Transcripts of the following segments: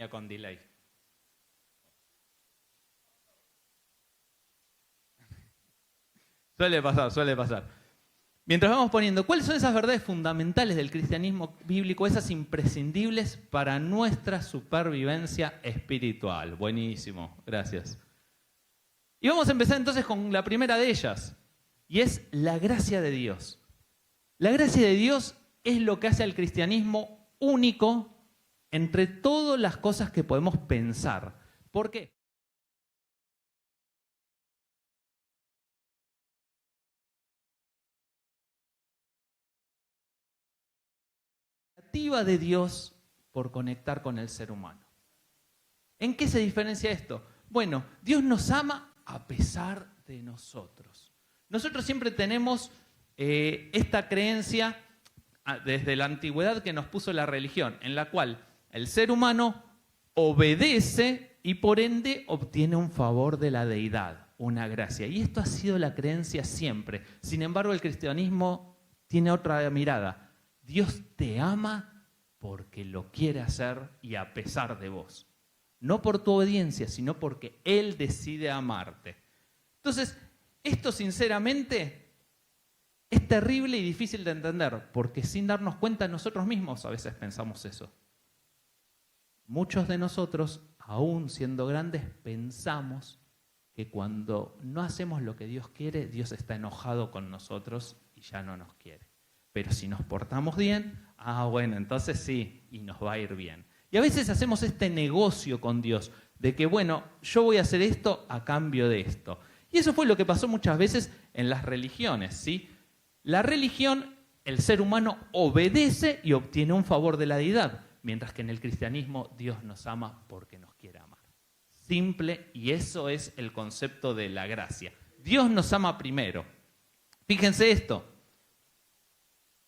Venía con delay. Suele pasar. Mientras vamos poniendo, ¿cuáles son esas verdades fundamentales del cristianismo bíblico, esas imprescindibles para nuestra supervivencia espiritual? Buenísimo, gracias. Y vamos a empezar entonces con la primera de ellas, y es la gracia de Dios. La gracia de Dios es lo que hace al cristianismo único entre todas las cosas que podemos pensar. ¿Por qué? De Dios por conectar con el ser humano. ¿En qué se diferencia esto? Bueno, Dios nos ama a pesar de nosotros. Nosotros siempre tenemos esta creencia desde la antigüedad que nos puso la religión, en la cual el ser humano obedece y por ende obtiene un favor de la deidad, una gracia. Y esto ha sido la creencia siempre. Sin embargo, el cristianismo tiene otra mirada. Dios te ama porque lo quiere hacer y a pesar de vos. No por tu obediencia, sino porque Él decide amarte. Entonces, esto sinceramente es terrible y difícil de entender, porque sin darnos cuenta nosotros mismos a veces pensamos eso. Muchos de nosotros, aún siendo grandes, pensamos que cuando no hacemos lo que Dios quiere, Dios está enojado con nosotros y ya no nos quiere. Pero si nos portamos bien, bueno, entonces sí, y nos va a ir bien. Y a veces hacemos este negocio con Dios, de que bueno, yo voy a hacer esto a cambio de esto. Y eso fue lo que pasó muchas veces en las religiones, ¿sí? La religión, el ser humano obedece y obtiene un favor de la deidad, mientras que en el cristianismo Dios nos ama porque nos quiere amar. Simple, y eso es el concepto de la gracia. Dios nos ama primero. Fíjense esto.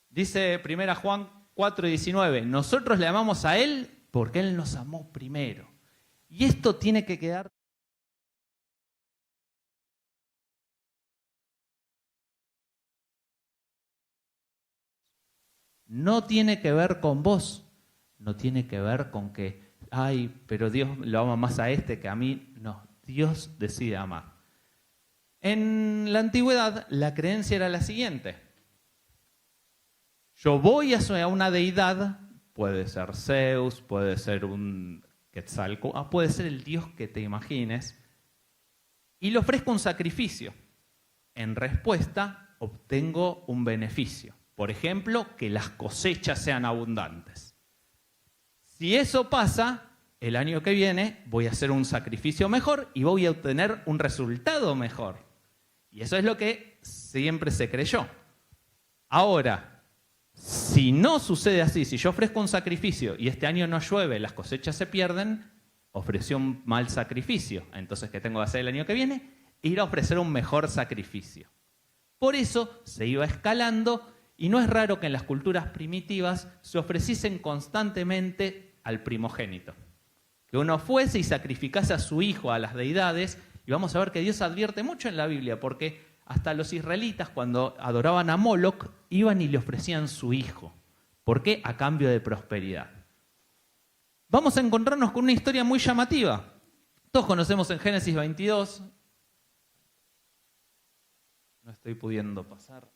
Dice 1 Juan 4:19, nosotros le amamos a Él porque Él nos amó primero. Y esto tiene que quedar. No tiene que ver con vos, no tiene que ver con que, pero Dios lo ama más a este que a mí. No, Dios decide amar. En la antigüedad la creencia era la siguiente. Yo voy a una deidad, puede ser Zeus, puede ser un Quetzalcóatl, puede ser el dios que te imagines, y le ofrezco un sacrificio. En respuesta, obtengo un beneficio. Por ejemplo, que las cosechas sean abundantes. Si eso pasa, el año que viene voy a hacer un sacrificio mejor y voy a obtener un resultado mejor. Y eso es lo que siempre se creyó. Ahora, si no sucede así, si yo ofrezco un sacrificio y este año no llueve, las cosechas se pierden, ofreció un mal sacrificio. Entonces, ¿qué tengo que hacer el año que viene? Ir a ofrecer un mejor sacrificio. Por eso se iba escalando y no es raro que en las culturas primitivas se ofreciesen constantemente al primogénito. Que uno fuese y sacrificase a su hijo a las deidades, y vamos a ver que Dios advierte mucho en la Biblia, porque hasta los israelitas, cuando adoraban a Moloch, iban y le ofrecían su hijo. ¿Por qué? A cambio de prosperidad. Vamos a encontrarnos con una historia muy llamativa. Todos conocemos en Génesis 22. No estoy pudiendo pasar.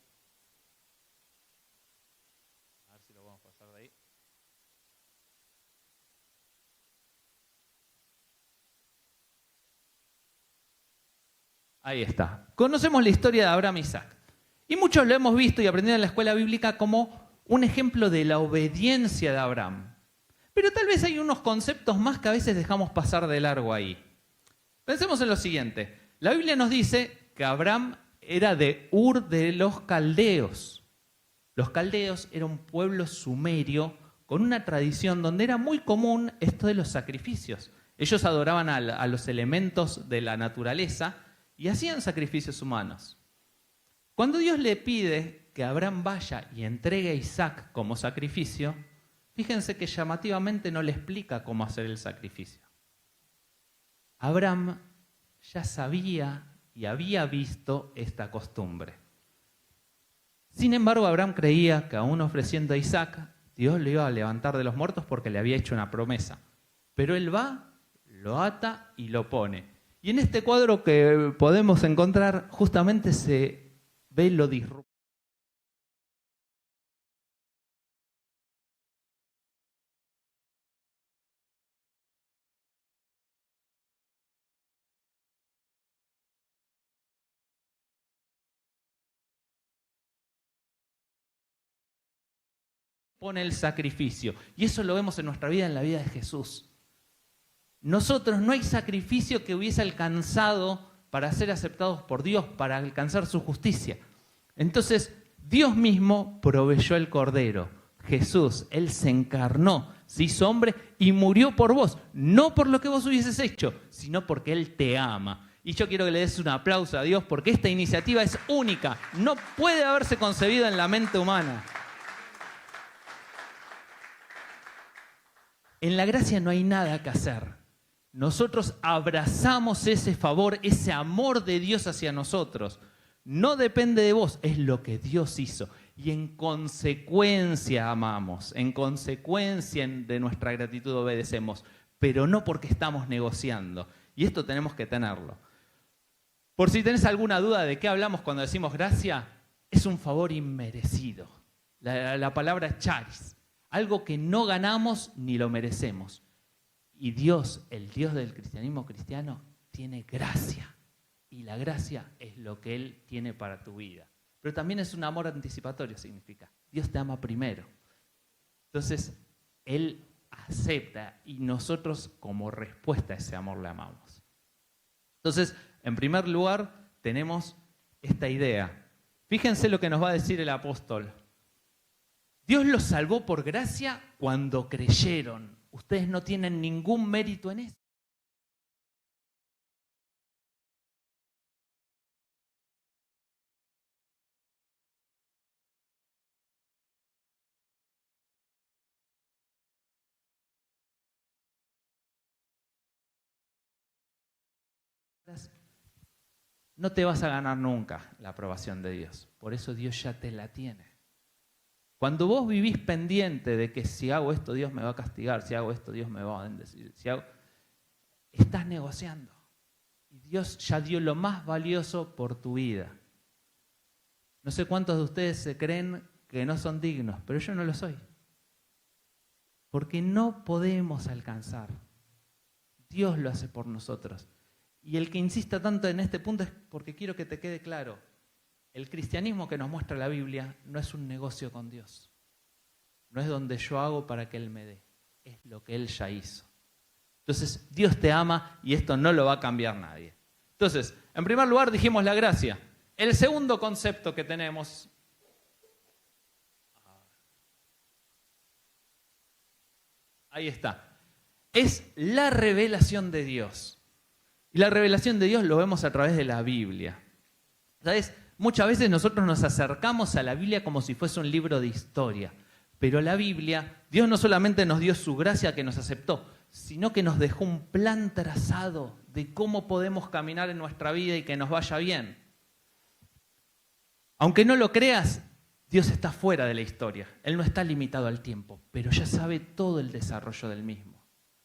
A ver si lo vamos a pasar de ahí. Ahí está. Conocemos la historia de Abraham y Isaac. Y muchos lo hemos visto y aprendido en la escuela bíblica como un ejemplo de la obediencia de Abraham. Pero tal vez hay unos conceptos más que a veces dejamos pasar de largo ahí. Pensemos en lo siguiente. La Biblia nos dice que Abraham era de Ur de los Caldeos. Los caldeos era un pueblo sumerio con una tradición donde era muy común esto de los sacrificios. Ellos adoraban a los elementos de la naturaleza y hacían sacrificios humanos. Cuando Dios le pide que Abraham vaya y entregue a Isaac como sacrificio, fíjense que llamativamente no le explica cómo hacer el sacrificio. Abraham ya sabía y había visto esta costumbre. Sin embargo, Abraham creía que aún ofreciendo a Isaac, Dios lo iba a levantar de los muertos porque le había hecho una promesa. Pero Él va, lo ata y lo pone. Y en este cuadro que podemos encontrar, justamente se ve lo disruptivo. Pone el sacrificio. Y eso lo vemos en nuestra vida, en la vida de Jesús. Nosotros no hay sacrificio que hubiese alcanzado para ser aceptados por Dios, para alcanzar su justicia. Entonces, Dios mismo proveyó el Cordero. Jesús, Él se encarnó, se hizo hombre y murió por vos. No por lo que vos hubieses hecho, sino porque Él te ama. Y yo quiero que le des un aplauso a Dios porque esta iniciativa es única. No puede haberse concebido en la mente humana. En la gracia no hay nada que hacer. Nosotros abrazamos ese favor, ese amor de Dios hacia nosotros. No depende de vos, es lo que Dios hizo. Y en consecuencia amamos, en consecuencia de nuestra gratitud obedecemos, pero no porque estamos negociando. Y esto tenemos que tenerlo. Por si tenés alguna duda de qué hablamos cuando decimos gracia, es un favor inmerecido. La palabra charis, algo que no ganamos ni lo merecemos. Y Dios, el Dios del cristianismo cristiano, tiene gracia. Y la gracia es lo que Él tiene para tu vida. Pero también es un amor anticipatorio, significa. Dios te ama primero. Entonces, Él acepta y nosotros como respuesta a ese amor le amamos. Entonces, en primer lugar, tenemos esta idea. Fíjense lo que nos va a decir el apóstol. Dios los salvó por gracia cuando creyeron. Ustedes no tienen ningún mérito en eso. No te vas a ganar nunca la aprobación de Dios. Por eso Dios ya te la tiene. Cuando vos vivís pendiente de que si hago esto Dios me va a castigar, si hago esto Dios me va a bendecir, estás negociando. Y Dios ya dio lo más valioso por tu vida. No sé cuántos de ustedes se creen que no son dignos, pero yo no lo soy. Porque no podemos alcanzar. Dios lo hace por nosotros. Y el que insista tanto en este punto es porque quiero que te quede claro. El cristianismo que nos muestra la Biblia no es un negocio con Dios. No es donde yo hago para que Él me dé. Es lo que Él ya hizo. Entonces, Dios te ama y esto no lo va a cambiar nadie. Entonces, en primer lugar dijimos la gracia. El segundo concepto que tenemos... Ahí está. Es la revelación de Dios. Y la revelación de Dios lo vemos a través de la Biblia. ¿Sabes? Muchas veces nosotros nos acercamos a la Biblia como si fuese un libro de historia. Pero la Biblia, Dios no solamente nos dio su gracia que nos aceptó, sino que nos dejó un plan trazado de cómo podemos caminar en nuestra vida y que nos vaya bien. Aunque no lo creas, Dios está fuera de la historia. Él no está limitado al tiempo, pero ya sabe todo el desarrollo del mismo.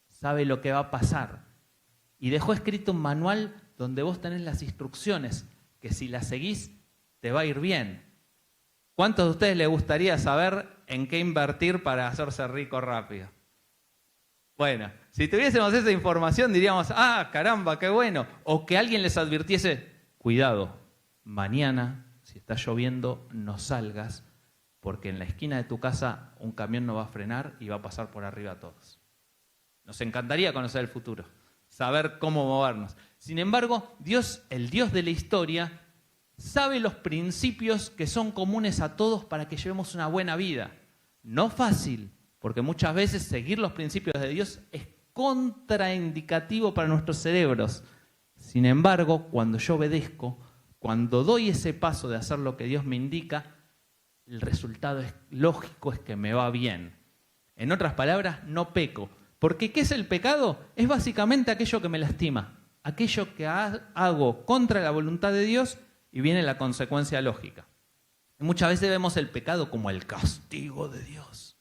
Sabe lo que va a pasar. Y dejó escrito un manual donde vos tenés las instrucciones, que si las seguís, te va a ir bien. ¿Cuántos de ustedes les gustaría saber en qué invertir para hacerse rico rápido? Bueno, si tuviésemos esa información diríamos, ah, caramba, qué bueno. O que alguien les advirtiese, cuidado, mañana, si está lloviendo, no salgas, porque en la esquina de tu casa un camión no va a frenar y va a pasar por arriba a todos. Nos encantaría conocer el futuro, saber cómo movernos. Sin embargo, Dios, el Dios de la historia, sabe los principios que son comunes a todos para que llevemos una buena vida. No fácil, porque muchas veces seguir los principios de Dios es contraindicativo para nuestros cerebros. Sin embargo, cuando yo obedezco, cuando doy ese paso de hacer lo que Dios me indica, el resultado es lógico, es que me va bien. En otras palabras, no peco. Porque ¿qué es el pecado? Es básicamente aquello que me lastima, aquello que hago contra la voluntad de Dios y viene la consecuencia lógica. Y muchas veces vemos el pecado como el castigo de Dios.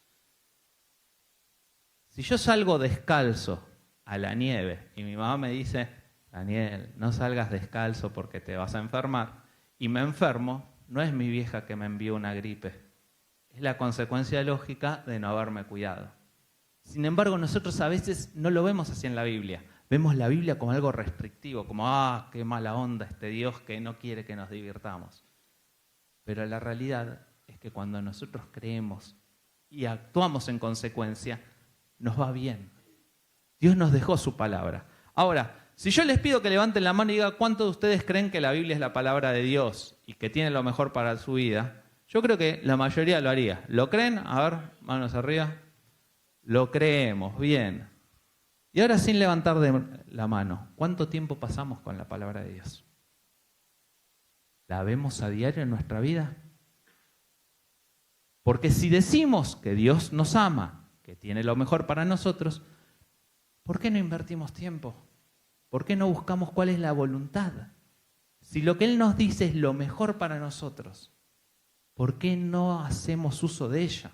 Si yo salgo descalzo a la nieve. Y mi mamá me dice, Daniel, no salgas descalzo porque te vas a enfermar. Y me enfermo, no es mi vieja que me envió una gripe. Es la consecuencia lógica de no haberme cuidado. Sin embargo, nosotros a veces no lo vemos así en la Biblia. Vemos la Biblia como algo restrictivo, como, qué mala onda este Dios que no quiere que nos divirtamos. Pero la realidad es que cuando nosotros creemos y actuamos en consecuencia, nos va bien. Dios nos dejó su palabra. Ahora, si yo les pido que levanten la mano y digan cuántos de ustedes creen que la Biblia es la palabra de Dios y que tiene lo mejor para su vida, yo creo que la mayoría lo haría. ¿Lo creen? A ver, manos arriba. Lo creemos, bien. Y ahora sin levantar la mano, ¿cuánto tiempo pasamos con la palabra de Dios? ¿La vemos a diario en nuestra vida? Porque si decimos que Dios nos ama, que tiene lo mejor para nosotros, ¿por qué no invertimos tiempo? ¿Por qué no buscamos cuál es la voluntad? Si lo que Él nos dice es lo mejor para nosotros, ¿por qué no hacemos uso de ella?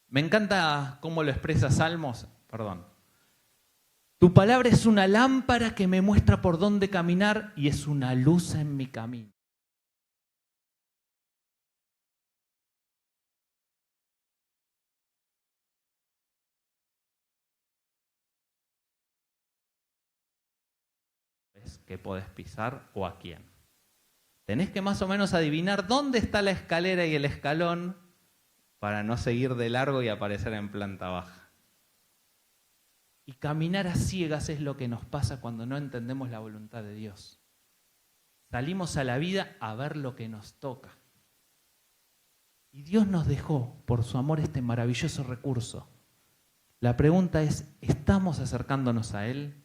Me encanta cómo lo expresa Salmos, Tu palabra es una lámpara que me muestra por dónde caminar y es una luz en mi camino. Es que podés pisar o a quién. Tenés que más o menos adivinar dónde está la escalera y el escalón para no seguir de largo y aparecer en planta baja. Y caminar a ciegas es lo que nos pasa cuando no entendemos la voluntad de Dios. Salimos a la vida a ver lo que nos toca. Y Dios nos dejó, por su amor, este maravilloso recurso. La pregunta es, ¿estamos acercándonos a Él?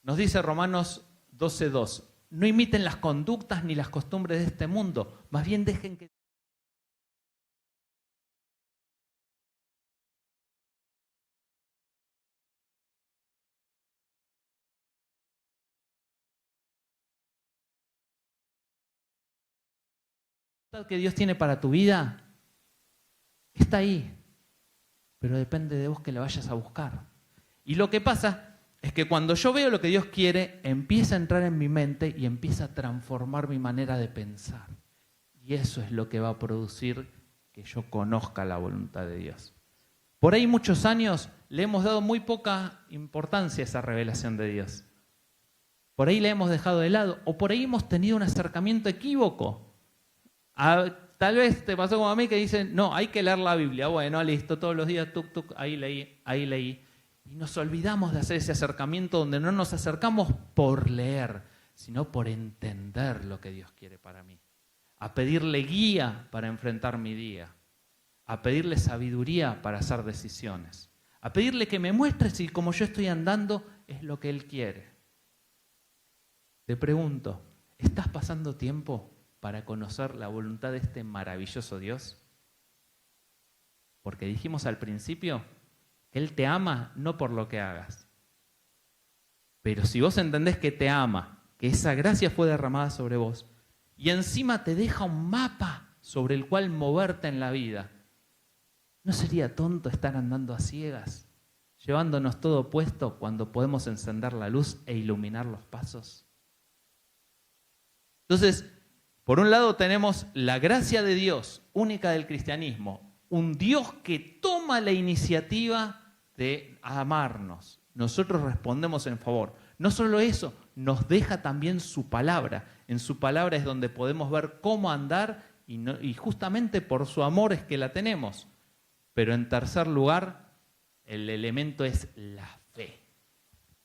Nos dice Romanos 12:2, no imiten las conductas ni las costumbres de este mundo, más bien dejen que... que Dios tiene para tu vida está ahí, pero depende de vos que la vayas a buscar. Y lo que pasa es que cuando yo veo lo que Dios quiere, empieza a entrar en mi mente y empieza a transformar mi manera de pensar. Y eso es lo que va a producir que yo conozca la voluntad de Dios. Por ahí muchos años le hemos dado muy poca importancia a esa revelación de Dios. Por ahí la hemos dejado de lado o por ahí hemos tenido un acercamiento equívoco. Tal vez te pasó como a mí que dicen, no, hay que leer la Biblia. Bueno, listo, todos los días, ahí leí. Y nos olvidamos de hacer ese acercamiento donde no nos acercamos por leer, sino por entender lo que Dios quiere para mí. A pedirle guía para enfrentar mi día. A pedirle sabiduría para hacer decisiones. A pedirle que me muestre si como yo estoy andando es lo que Él quiere. Te pregunto, ¿estás pasando tiempo para conocer la voluntad de este maravilloso Dios? Porque dijimos al principio que Él te ama no por lo que hagas. Pero si vos entendés que te ama, que esa gracia fue derramada sobre vos, y encima te deja un mapa sobre el cual moverte en la vida, ¿no sería tonto estar andando a ciegas, llevándonos todo puesto cuando podemos encender la luz e iluminar los pasos? Entonces, por un lado tenemos la gracia de Dios, única del cristianismo, un Dios que toma la iniciativa de amarnos. Nosotros respondemos en favor. No solo eso, nos deja también su palabra. En su palabra es donde podemos ver cómo andar y justamente por su amor es que la tenemos. Pero en tercer lugar, el elemento es la fe.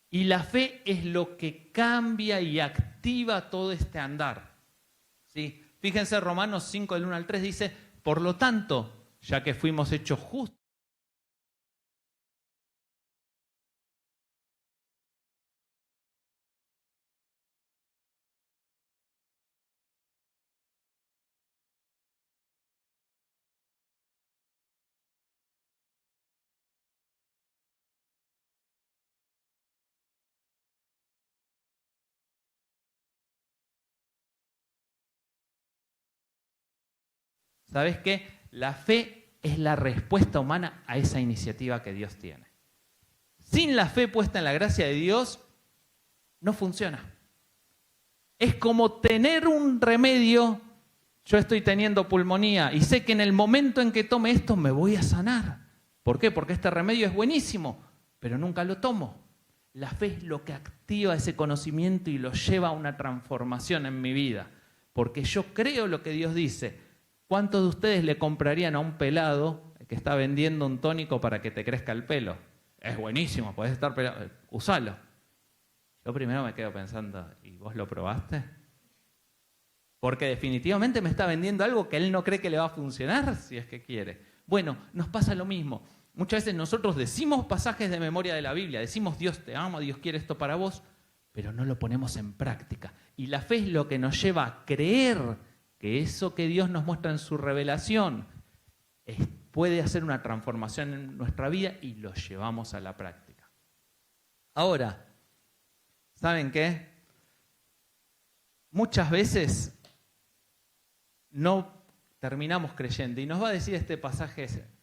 Y la fe es lo que cambia y activa todo este andar. ¿Sí? Fíjense, Romanos 5, del 1 al 3 dice, por lo tanto, ya que fuimos hechos justos, ¿sabes qué? La fe es la respuesta humana a esa iniciativa que Dios tiene. sin la fe puesta en la gracia de Dios, no funciona. Es como tener un remedio. Yo estoy teniendo pulmonía y sé que en el momento en que tome esto me voy a sanar. ¿Por qué? Porque este remedio es buenísimo, pero nunca lo tomo. La fe es lo que activa ese conocimiento y lo lleva a una transformación en mi vida. Porque yo creo lo que Dios dice. ¿Cuántos de ustedes le comprarían a un pelado que está vendiendo un tónico para que te crezca el pelo? Es buenísimo, podés estar pelado, usalo. Yo primero me quedo pensando, ¿y vos lo probaste? Porque definitivamente me está vendiendo algo que él no cree que le va a funcionar, si es que quiere. Bueno, nos pasa lo mismo. Muchas veces nosotros decimos pasajes de memoria de la Biblia, decimos Dios te ama, Dios quiere esto para vos, pero no lo ponemos en práctica. Y la fe es lo que nos lleva a creer que eso que Dios nos muestra en su revelación puede hacer una transformación en nuestra vida y lo llevamos a la práctica. Ahora, ¿saben qué? Muchas veces no terminamos creyendo y nos va a decir este pasaje ese.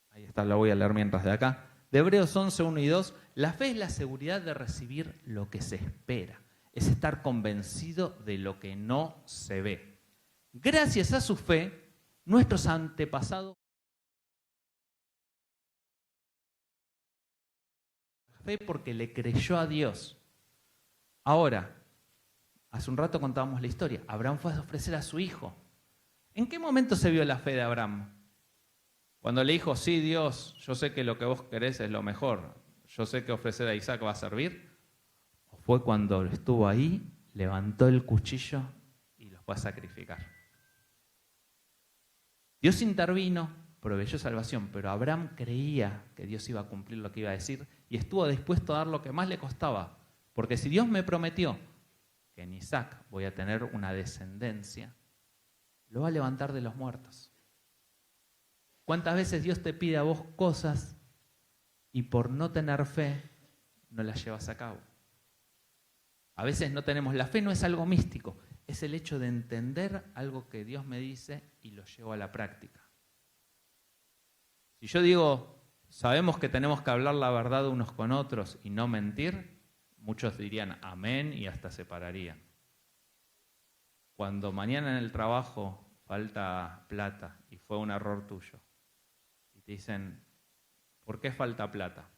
Ahí está, lo voy a leer mientras de acá. De Hebreos 11, 1 y 2. La fe es la seguridad de recibir lo que se espera. Es estar convencido de lo que no se ve. Gracias a su fe, nuestros antepasados. Fe porque le creyó a Dios. Ahora, hace un rato contábamos la historia. Abraham fue a ofrecer a su hijo. ¿En qué momento se vio la fe de Abraham? Cuando le dijo, sí, Dios, yo sé que lo que vos querés es lo mejor. Yo sé que ofrecer a Isaac va a servir. ¿O fue cuando estuvo ahí, levantó el cuchillo y los fue a sacrificar? Dios intervino, proveyó salvación, pero Abraham creía que Dios iba a cumplir lo que iba a decir y estuvo dispuesto a dar lo que más le costaba. Porque si Dios me prometió que en Isaac voy a tener una descendencia, lo va a levantar de los muertos. ¿Cuántas veces Dios te pide a vos cosas y por no tener fe no las llevas a cabo? A veces no tenemos, la fe no es algo místico, es el hecho de entender algo que Dios me dice y lo llevo a la práctica. Si yo digo, sabemos que tenemos que hablar la verdad unos con otros y no mentir, muchos dirían amén y hasta se pararían. Cuando mañana en el trabajo falta plata y fue un error tuyo, y te dicen, ¿por qué falta plata?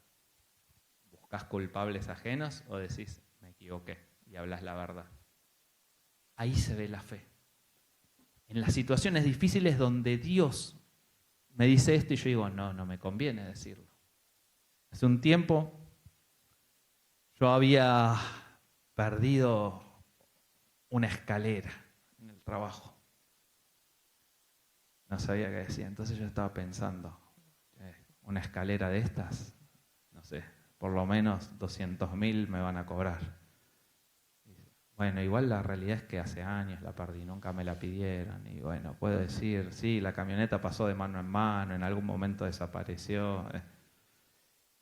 ¿Buscas culpables ajenos o decís, me equivoqué y hablas la verdad? Ahí se ve la fe. En las situaciones difíciles donde Dios me dice esto y yo digo, no me conviene decirlo. Hace un tiempo yo había perdido una escalera en el trabajo. No sabía qué decía, entonces yo estaba pensando, una escalera de estas, no sé, por lo menos 200.000 me van a cobrar. Bueno, igual la realidad es que hace años la perdí, nunca me la pidieron. Y bueno, puedo decir, sí, la camioneta pasó de mano en mano, en algún momento desapareció.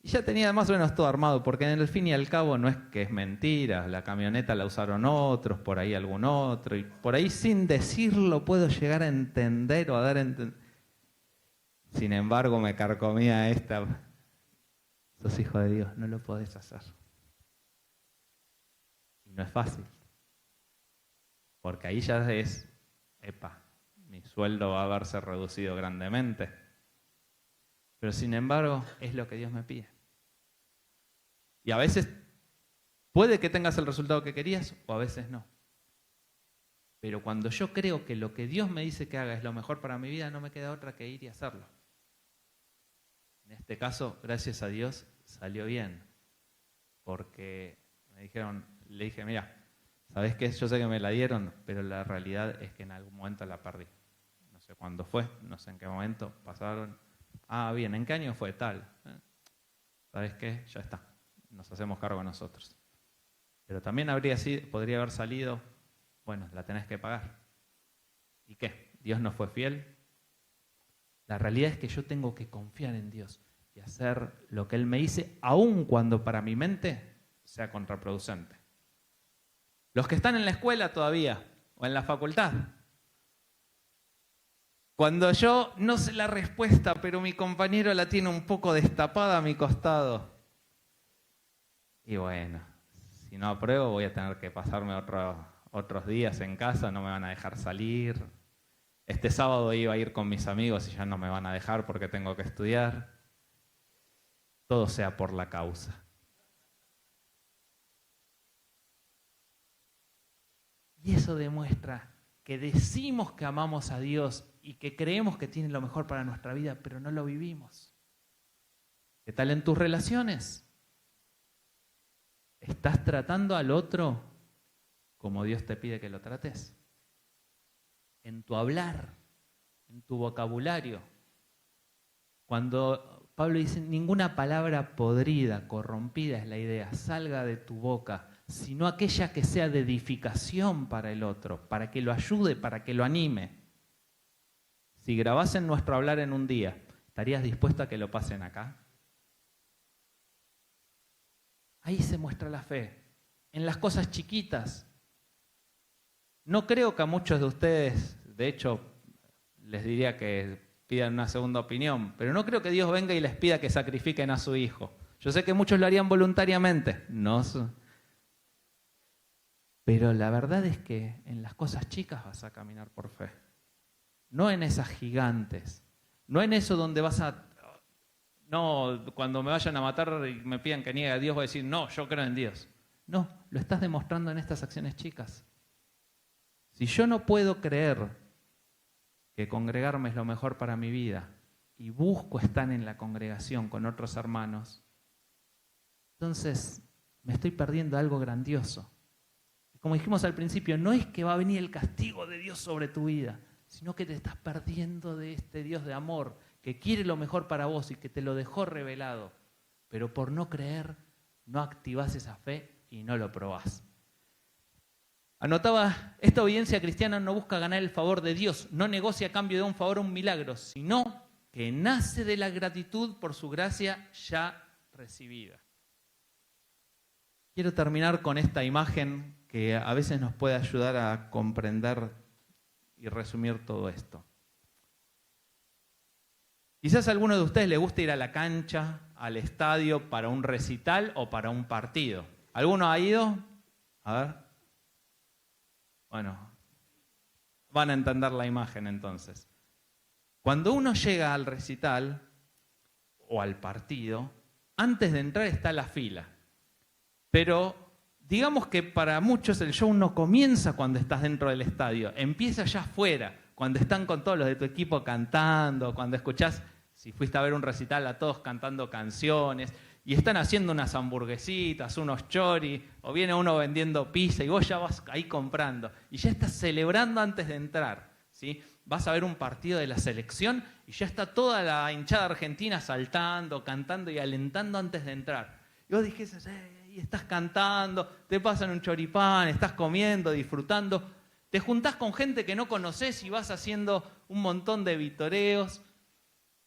Y ya tenía más o menos todo armado, porque en el fin y al cabo no es que es mentira, la camioneta la usaron otros, por ahí algún otro, y por ahí sin decirlo puedo llegar a entender o a dar a entender. Sin embargo, me carcomía esta. Sos hijo de Dios, no lo podés hacer. Y no es fácil. Porque ahí ya es, mi sueldo va a haberse reducido grandemente. Pero sin embargo, es lo que Dios me pide. Y a veces puede que tengas el resultado que querías o a veces no. Pero cuando yo creo que lo que Dios me dice que haga es lo mejor para mi vida, no me queda otra que ir y hacerlo. En este caso, gracias a Dios, salió bien. Porque le dije, mira, ¿sabés qué? Yo sé que me la dieron, pero la realidad es que en algún momento la perdí. No sé cuándo fue, no sé en qué momento pasaron. Ah, bien, ¿en qué año fue tal? ¿Sabés qué? Ya está, nos hacemos cargo nosotros. Pero también podría haber salido, bueno, la tenés que pagar. ¿Y qué? ¿Dios no fue fiel? La realidad es que yo tengo que confiar en Dios y hacer lo que Él me dice, aun cuando para mi mente sea contraproducente. Los que están en la escuela todavía, o en la facultad, Cuando yo no sé la respuesta, pero mi compañero la tiene un poco destapada a mi costado. Y bueno, si no apruebo voy a tener que pasarme otros días en casa, no me van a dejar salir. Este sábado iba a ir con mis amigos y ya no me van a dejar porque tengo que estudiar. Todo sea por la causa. Y eso demuestra que decimos que amamos a Dios y que creemos que tiene lo mejor para nuestra vida, pero no lo vivimos. ¿Qué tal en tus relaciones? ¿Estás tratando al otro como Dios te pide que lo trates? En tu hablar, en tu vocabulario. Cuando Pablo dice, ninguna palabra podrida, corrompida es la idea, salga de tu boca, sino aquella que sea de edificación para el otro, para que lo ayude, para que lo anime. Si grabasen nuestro hablar en un día, ¿estarías dispuesto a que lo pasen acá? Ahí se muestra la fe, en las cosas chiquitas. No creo que a muchos de ustedes, de hecho, les diría que pidan una segunda opinión, pero no creo que Dios venga y les pida que sacrifiquen a su hijo. Yo sé que muchos lo harían voluntariamente, no. Pero la verdad es que en las cosas chicas vas a caminar por fe. No en esas gigantes. No en eso donde vas a... No, cuando me vayan a matar y me pidan que niegue a Dios, voy a decir, no, yo creo en Dios. No, lo estás demostrando en estas acciones chicas. Si yo no puedo creer que congregarme es lo mejor para mi vida y busco estar en la congregación con otros hermanos, entonces me estoy perdiendo algo grandioso. Como dijimos al principio, no es que va a venir el castigo de Dios sobre tu vida, sino que te estás perdiendo de este Dios de amor que quiere lo mejor para vos y que te lo dejó revelado. Pero por no creer, no activás esa fe y no lo probás. Anotaba, esta obediencia cristiana no busca ganar el favor de Dios, no negocia a cambio de un favor o un milagro, sino que nace de la gratitud por su gracia ya recibida. Quiero terminar con esta imagen que a veces nos puede ayudar a comprender y resumir todo esto. Quizás a alguno de ustedes le gusta ir a la cancha, al estadio, para un recital o para un partido. ¿Alguno ha ido? A ver. Bueno, van a entender la imagen entonces. Cuando uno llega al recital o al partido, antes de entrar está la fila. Pero digamos que para muchos el show no comienza cuando estás dentro del estadio, empieza allá afuera, cuando están con todos los de tu equipo cantando, cuando escuchás, si fuiste a ver un recital, a todos cantando canciones, y están haciendo unas hamburguesitas, unos choris, o viene uno vendiendo pizza y vos ya vas ahí comprando, y ya estás celebrando antes de entrar, ¿sí? Vas a ver un partido de la selección y ya está toda la hinchada argentina saltando, cantando y alentando antes de entrar. Y vos dijiste, y estás cantando, te pasan un choripán, estás comiendo, disfrutando, te juntás con gente que no conocés y vas haciendo un montón de vitoreos.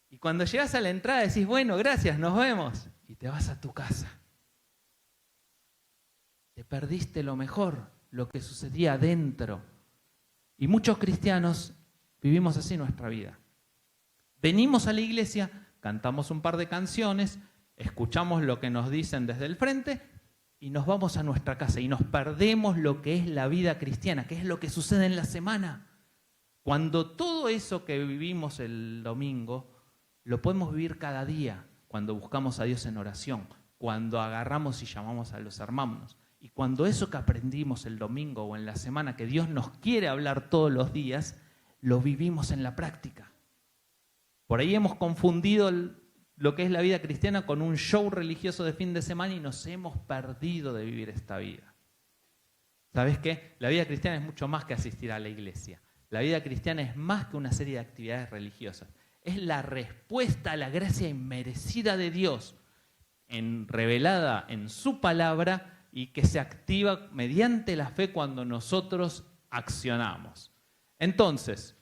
Y cuando llegás a la entrada decís, bueno, gracias, nos vemos. Y te vas a tu casa. Te perdiste lo mejor, lo que sucedía adentro. Y muchos cristianos vivimos así nuestra vida. Venimos a la iglesia, cantamos un par de canciones, escuchamos lo que nos dicen desde el frente y nos vamos a nuestra casa y nos perdemos lo que es la vida cristiana, que es lo que sucede en la semana. Cuando todo eso que vivimos el domingo lo podemos vivir cada día, cuando buscamos a Dios en oración, cuando agarramos y llamamos a los hermanos. Y cuando eso que aprendimos el domingo o en la semana, que Dios nos quiere hablar todos los días, lo vivimos en la práctica. Por ahí hemos confundido lo que es la vida cristiana con un show religioso de fin de semana y nos hemos perdido de vivir esta vida. ¿Sabes qué? La vida cristiana es mucho más que asistir a la iglesia. La vida cristiana es más que una serie de actividades religiosas. Es la respuesta a la gracia inmerecida de Dios, revelada en su palabra y que se activa mediante la fe cuando nosotros accionamos. Entonces,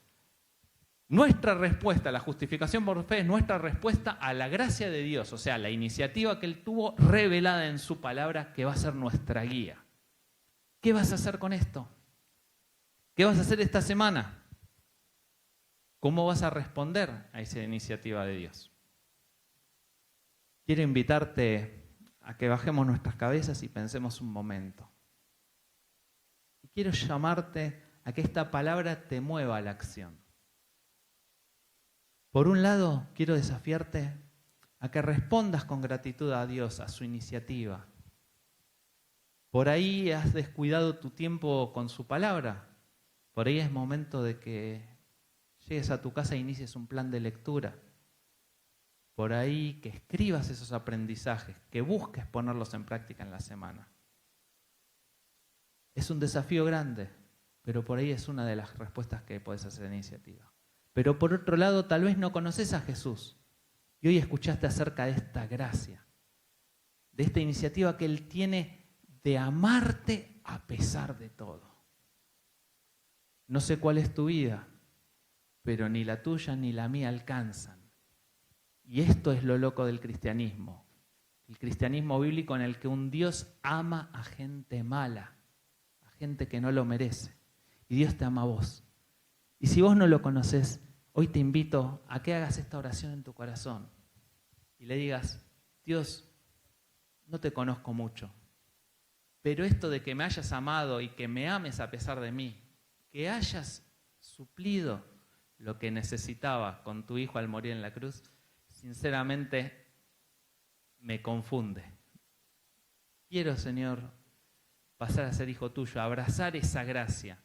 nuestra respuesta a la justificación por fe es nuestra respuesta a la gracia de Dios, o sea, la iniciativa que Él tuvo revelada en su palabra que va a ser nuestra guía. ¿Qué vas a hacer con esto? ¿Qué vas a hacer esta semana? ¿Cómo vas a responder a esa iniciativa de Dios? Quiero invitarte a que bajemos nuestras cabezas y pensemos un momento. Y quiero llamarte a que esta palabra te mueva a la acción. Por un lado, quiero desafiarte a que respondas con gratitud a Dios, a su iniciativa. Por ahí has descuidado tu tiempo con su palabra. Por ahí es momento de que llegues a tu casa e inicies un plan de lectura. Por ahí que escribas esos aprendizajes, que busques ponerlos en práctica en la semana. Es un desafío grande, pero por ahí es una de las respuestas que puedes hacer en iniciativa. Pero por otro lado, tal vez no conoces a Jesús y hoy escuchaste acerca de esta gracia, de esta iniciativa que Él tiene de amarte a pesar de todo. No sé cuál es tu vida, pero ni la tuya ni la mía alcanzan. Y esto es lo loco del cristianismo. El cristianismo bíblico en el que un Dios ama a gente mala, a gente que no lo merece. Y Dios te ama a vos. Y si vos no lo conocés, hoy te invito a que hagas esta oración en tu corazón y le digas: Dios, no te conozco mucho, pero esto de que me hayas amado y que me ames a pesar de mí, que hayas suplido lo que necesitaba con tu Hijo al morir en la cruz, sinceramente me confunde. Quiero, Señor, pasar a ser hijo tuyo, abrazar esa gracia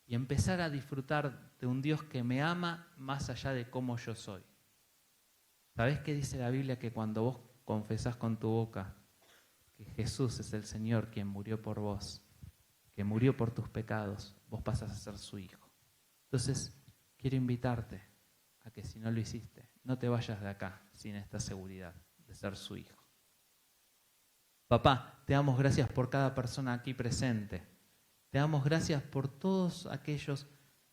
y empezar a disfrutar de un Dios que me ama más allá de cómo yo soy. ¿Sabés qué dice la Biblia? Que cuando vos confesás con tu boca que Jesús es el Señor quien murió por vos, que murió por tus pecados, vos pasás a ser su hijo. Entonces, quiero invitarte a que si no lo hiciste, no te vayas de acá sin esta seguridad de ser su hijo. Papá, te damos gracias por cada persona aquí presente. Te damos gracias por todos aquellos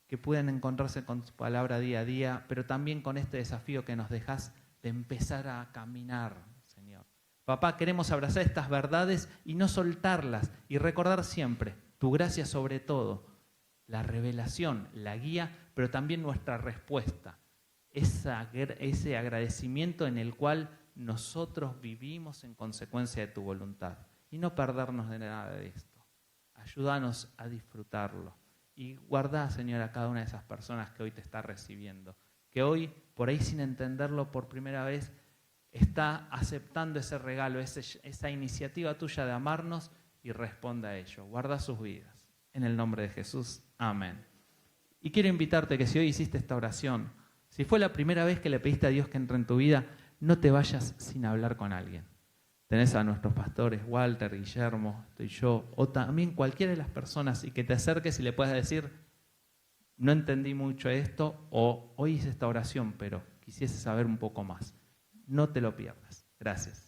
que pueden encontrarse con tu palabra día a día, pero también con este desafío que nos dejás de empezar a caminar, Señor. Papá, queremos abrazar estas verdades y no soltarlas y recordar siempre tu gracia sobre todo, la revelación, la guía, pero también nuestra respuesta. Ese agradecimiento en el cual nosotros vivimos en consecuencia de tu voluntad y no perdernos de nada de esto. Ayúdanos a disfrutarlo y guardá, Señor, a cada una de esas personas que hoy te está recibiendo, que hoy, por ahí sin entenderlo por primera vez, está aceptando ese regalo, esa iniciativa tuya de amarnos y responda a ello. Guarda sus vidas. En el nombre de Jesús. Amén. Y quiero invitarte que si hoy hiciste esta oración, si fue la primera vez que le pediste a Dios que entre en tu vida, no te vayas sin hablar con alguien. Tenés a nuestros pastores, Walter, Guillermo, estoy yo, o también cualquiera de las personas, y que te acerques y le puedas decir: no entendí mucho esto, o hoy hice esta oración, pero quisiese saber un poco más. No te lo pierdas. Gracias.